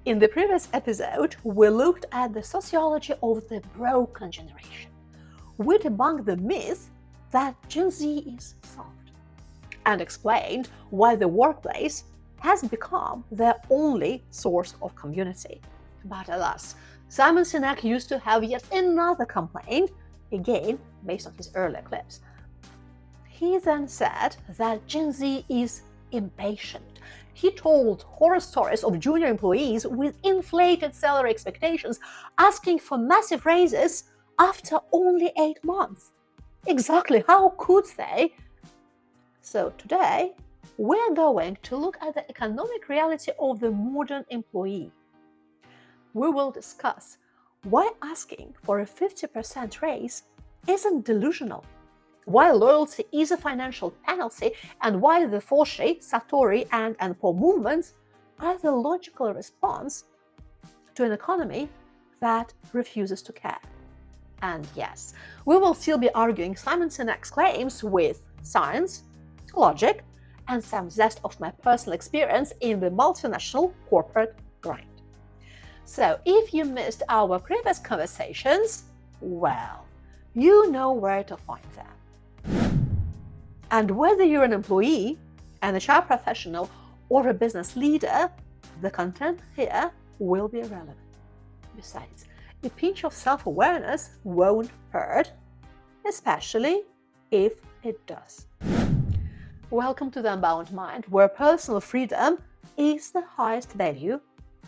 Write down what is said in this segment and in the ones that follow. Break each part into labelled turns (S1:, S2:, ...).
S1: In the previous episode, we looked at the sociology of the broken generation. We debunked the myth that Gen Z is soft and explained why the workplace has become their only source of community. But alas, Simon Sinek used to have yet another complaint, again based on his earlier clips. He then said that Gen Z is impatient. He told horror stories of junior employees with inflated salary expectations asking for massive raises after only 8 months. Exactly, how could they? So today, we're going to look at the economic reality of the modern employee. We will discuss why asking for a 50% raise isn't delusional, why loyalty is a financial penalty, and why the Foshi, Satori, and Po movements are the logical response to an economy that refuses to care. And yes, we will still be arguing Simon Sinek's claims with science, logic, and some zest of my personal experience in the multinational corporate grind. So if you missed our previous conversations, well, you know where to find them. And whether you're an employee, an HR professional, or a business leader, the content here will be relevant. Besides, a pinch of self-awareness won't hurt, especially if it does. Welcome to the Unbound Mind, where personal freedom is the highest value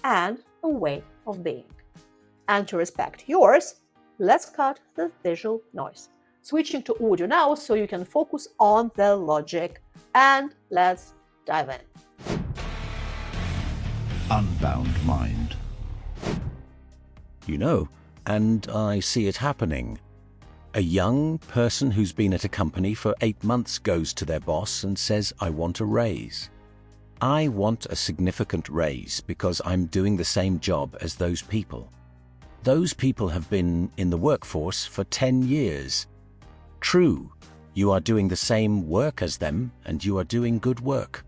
S1: and a way of being. And to respect yours, let's cut the visual noise. Switching to audio now so you can focus on the logic. And let's dive in.
S2: Unbound Mind.
S3: You know, and I see it happening. A young person who's been at a company for 8 months goes to their boss and says, I want a raise. I want a significant raise because I'm doing the same job as those people. Those people have been in the workforce for 10 years. True, you are doing the same work as them and you are doing good work.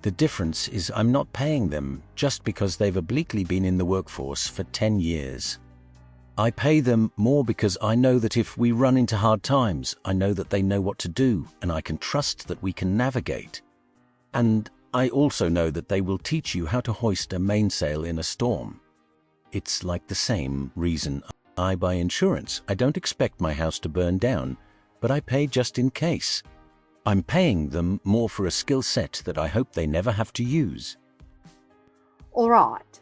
S3: The difference is I'm not paying them just because they've obliquely been in the workforce for 10 years. I pay them more because I know that if we run into hard times, I know that they know what to do and I can trust that we can navigate. And I also know that they will teach you how to hoist a mainsail in a storm. It's like the same reason I buy insurance. I don't expect my house to burn down, but I pay just in case. I'm paying them more for a skill set that I hope they never have to use.
S1: All right.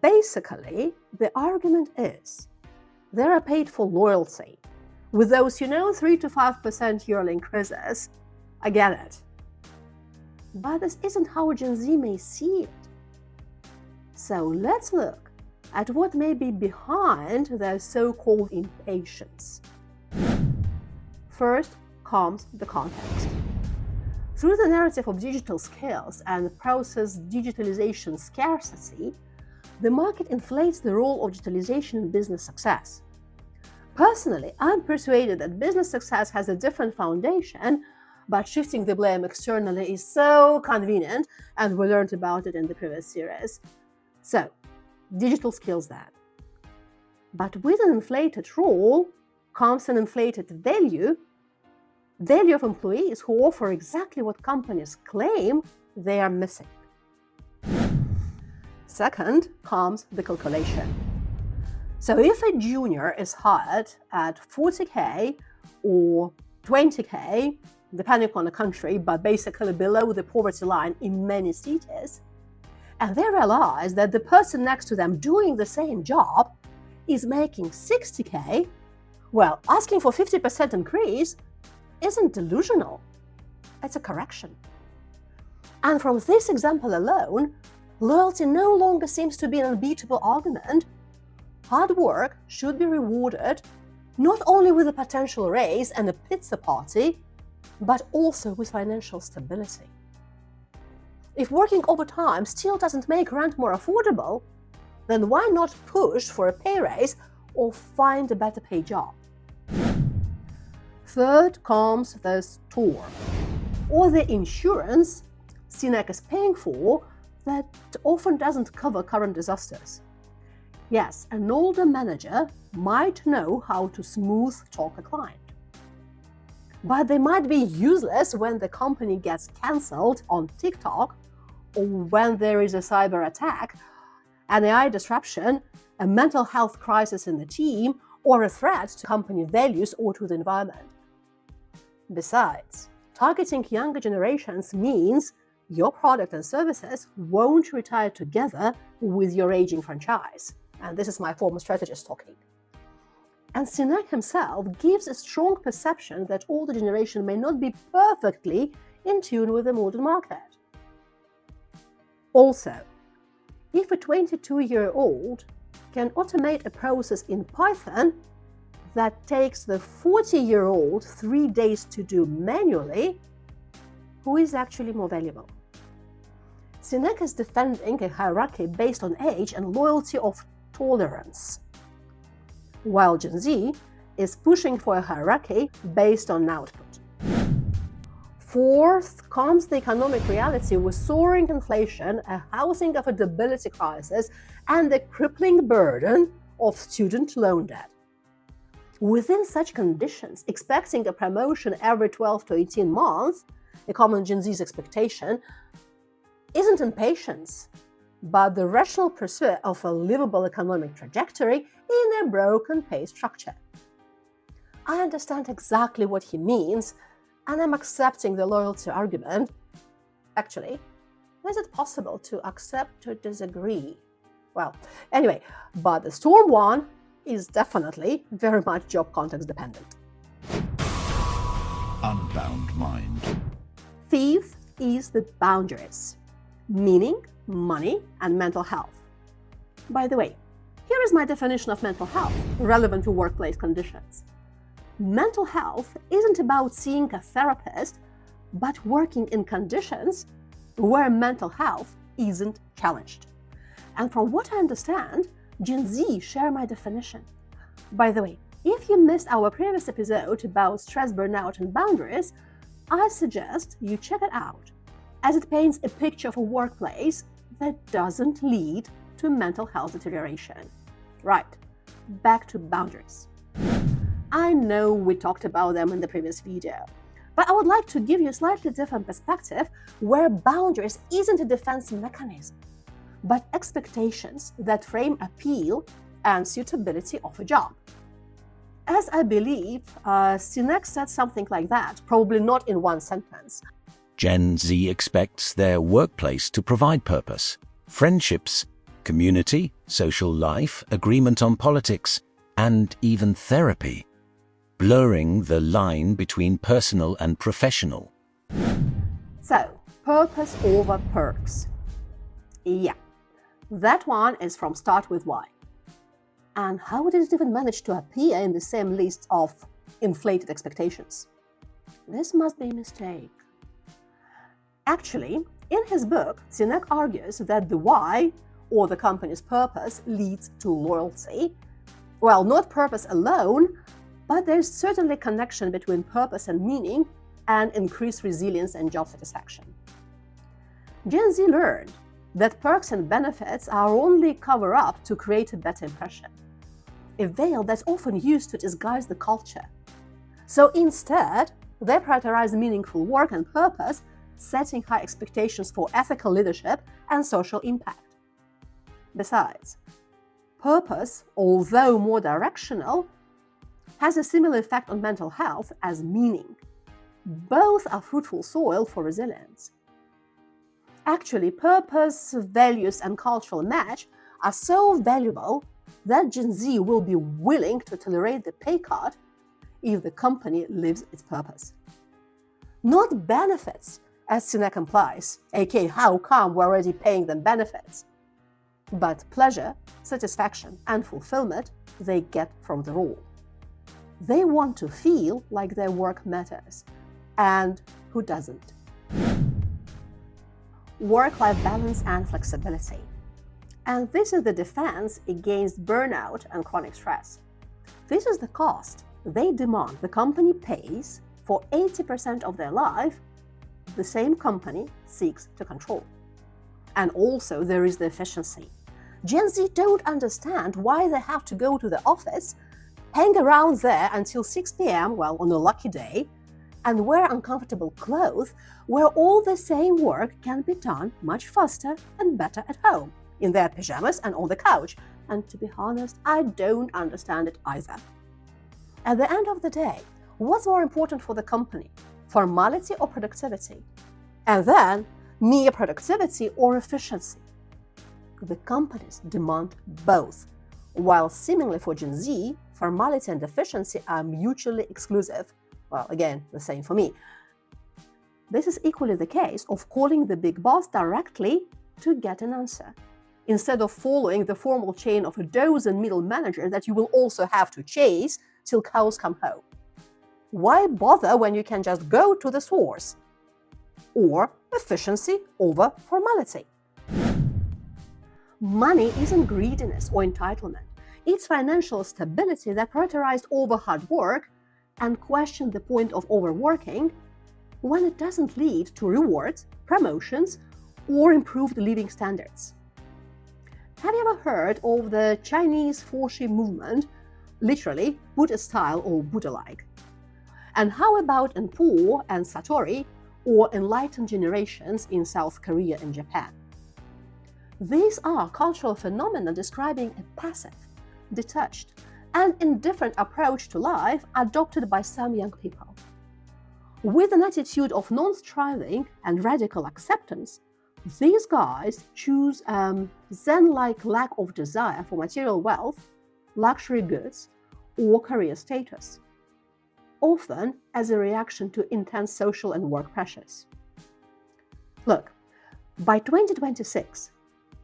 S1: Basically, the argument is they are paid for loyalty. With those, 3 to 5% yearly increases, I get it. But this isn't how Gen Z may see it. So let's look at what may be behind their so-called impatience. First comes the context. Through the narrative of digital skills and process digitalization scarcity, the market inflates the role of digitalization in business success. Personally, I'm persuaded that business success has a different foundation, but shifting the blame externally is so convenient, and we learned about it in the previous series. So, digital skills then. But with an inflated role comes an inflated value of employees who offer exactly what companies claim they are missing. Second comes the calculation. So if a junior is hired at 40K or 20K, depending on the country, but basically below the poverty line in many cities, and they realize that the person next to them doing the same job is making 60K, well, asking for 50% increase isn't delusional, it's a correction. And from this example alone, loyalty no longer seems to be an unbeatable argument. Hard work should be rewarded not only with a potential raise and a pizza party, but also with financial stability. If working overtime still doesn't make rent more affordable, then why not push for a pay raise or find a better paid job? Third comes the store, or the insurance Sinek is paying for that often doesn't cover current disasters. Yes, an older manager might know how to smooth talk a client, but they might be useless when the company gets cancelled on TikTok, or when there is a cyber attack, an AI disruption, a mental health crisis in the team, or a threat to company values or to the environment. Besides, targeting younger generations means your product and services won't retire together with your aging franchise. And this is my former strategist talking. And Sinek himself gives a strong perception that older generation may not be perfectly in tune with the modern market. Also, if a 22-year-old can automate a process in Python that takes the 40-year-old 3 days to do manually, who is actually more valuable? Sinek is defending a hierarchy based on age and loyalty of tolerance, while Gen Z is pushing for a hierarchy based on output. Fourth comes the economic reality with soaring inflation, a housing affordability crisis, and the crippling burden of student loan debt. Within such conditions, expecting a promotion every 12 to 18 months, a common Gen Z's expectation, isn't impatience, but the rational pursuit of a livable economic trajectory in a broken pay structure. I understand exactly what he means, and I'm accepting the loyalty argument. Actually, is it possible to accept or disagree? Well, anyway, but the storm one is definitely very much job context dependent.
S3: Unbound mind.
S1: Fifth is the boundaries, meaning, money, and mental health. By the way, here is my definition of mental health, relevant to workplace conditions. Mental health isn't about seeing a therapist, but working in conditions where mental health isn't challenged. And from what I understand, Gen Z share my definition. By the way, if you missed our previous episode about stress, burnout, and boundaries, I suggest you check it out, as it paints a picture of a workplace that doesn't lead to mental health deterioration. Right, back to boundaries. I know we talked about them in the previous video, but I would like to give you a slightly different perspective where boundaries isn't a defense mechanism, but expectations that frame appeal and suitability of a job. As I believe, Sinek said something like that, probably not in one sentence.
S3: Gen Z expects their workplace to provide purpose, friendships, community, social life, agreement on politics, and even therapy, blurring the line between personal and professional.
S1: So, purpose over perks. Yeah, that one is from Start With Why. And how did it even manage to appear in the same list of inflated expectations? This must be a mistake. Actually, in his book, Sinek argues that the why, or the company's purpose, leads to loyalty. Well, not purpose alone, but there's certainly a connection between purpose and meaning and increased resilience and job satisfaction. Gen Z learned that perks and benefits are only cover-up to create a better impression, a veil that's often used to disguise the culture. So instead, they prioritize meaningful work and purpose, setting high expectations for ethical leadership and social impact. Besides, purpose, although more directional, has a similar effect on mental health as meaning. Both are fruitful soil for resilience. Actually, purpose, values, and cultural match are so valuable that Gen Z will be willing to tolerate the pay cut if the company lives its purpose. Not benefits, as Sinek implies, aka how come we're already paying them benefits, but pleasure, satisfaction, and fulfillment they get from the role. They want to feel like their work matters, and who doesn't? Work-life balance and flexibility. And this is the defense against burnout and chronic stress. This is the cost they demand the company pays for 80% of their life the same company seeks to control. And also there is the efficiency. Gen Z don't understand why they have to go to the office, hang around there until 6 p.m., well, on a lucky day, and wear uncomfortable clothes where all the same work can be done much faster and better at home, in their pajamas and on the couch. And to be honest, I don't understand it either. At the end of the day, what's more important for the company, formality or productivity? And then, mere productivity or efficiency? The companies demand both, while seemingly for Gen Z, formality and efficiency are mutually exclusive. Well, again, the same for me. This is equally the case of calling the big boss directly to get an answer, instead of following the formal chain of a dozen middle managers that you will also have to chase till cows come home. Why bother when you can just go to the source? Or efficiency over formality. Money isn't greediness or entitlement. It's financial stability that prioritized over hard work and questioned the point of overworking when it doesn't lead to rewards, promotions, or improved living standards. Have you ever heard of the Chinese Foshi movement, literally Buddha-style or Buddha-like? And how about Enpo and Satori, or enlightened generations in South Korea and Japan? These are cultural phenomena describing a passive, detached, and indifferent approach to life adopted by some young people. With an attitude of non-striving and radical acceptance, these guys choose Zen-like lack of desire for material wealth, luxury goods, or career status, often as a reaction to intense social and work pressures. Look, by 2026,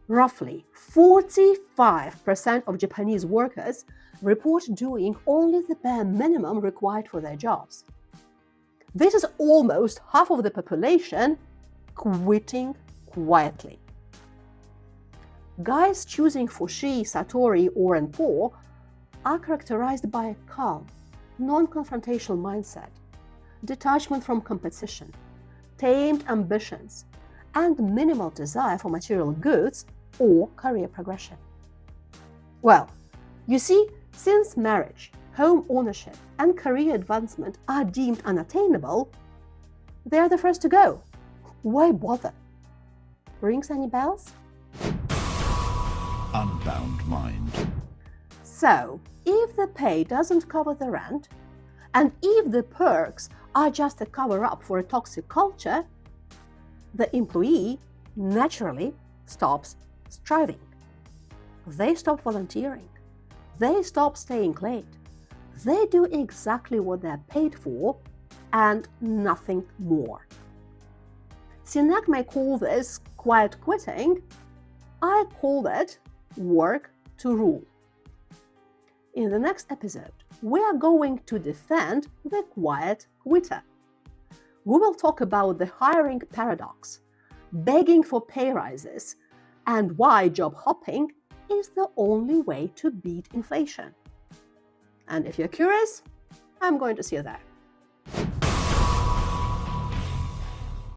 S1: roughly 45% of Japanese workers report doing only the bare minimum required for their jobs. This is almost half of the population quitting quietly. Guys choosing Foshi, Satori, or Enpo are characterized by a calm, non-confrontational mindset, detachment from competition, tamed ambitions, and minimal desire for material goods or career progression. Well, you see, since marriage, home ownership, and career advancement are deemed unattainable, they're the first to go. Why bother? Rings any bells?
S3: Unbound mind.
S1: So, if the pay doesn't cover the rent, and if the perks are just a cover-up for a toxic culture, the employee naturally stops striving. They stop volunteering. They stop staying late. They do exactly what they're paid for and nothing more. Sinek may call this quiet quitting. I call it work to rule. In the next episode, we are going to defend the quiet quitter. We will talk about the hiring paradox, begging for pay rises, and why job hopping is the only way to beat inflation. And if you're curious, I'm going to see you there.